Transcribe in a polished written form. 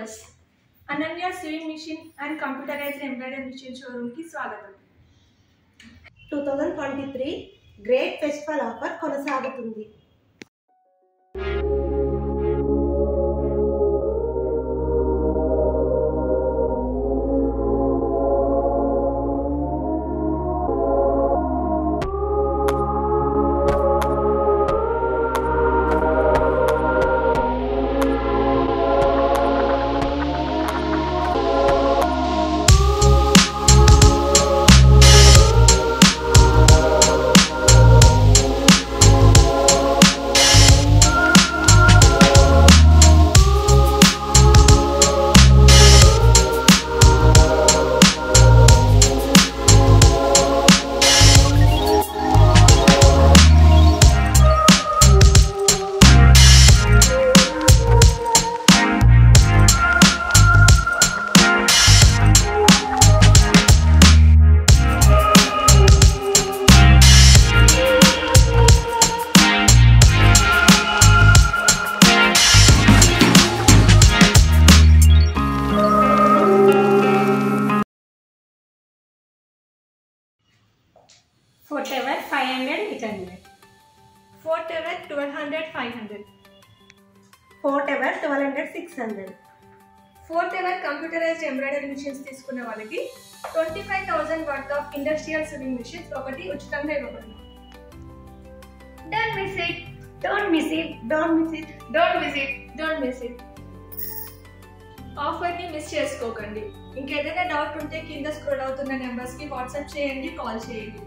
Viewers, Ananya sewing machine and computerised embroidery machine showroom కి స్వాగతం. 2023 great festival offer కొనసాగుతుంది. Foot ever 500 800. Fort Ever 1200 500. Fort ever 1200 600. Fort Ever computerised embroidery machines తీసుకున్న వాళ్ళకి 25,000 worth of industrial sewing machines ఒకటి ఉచితంగా ఇవ్వబడును. Don't miss it. Don't miss it. Don't miss it. Don't miss it. Don't miss it. Offer ని miss చేసుకోకండి. ఇంకేదైనా doubt ఉంటే కింద స్క్రోల్ అవుతున్న నెంబర్స్ కి వాట్సాప్ చేయండి, కాల్ చేయండి.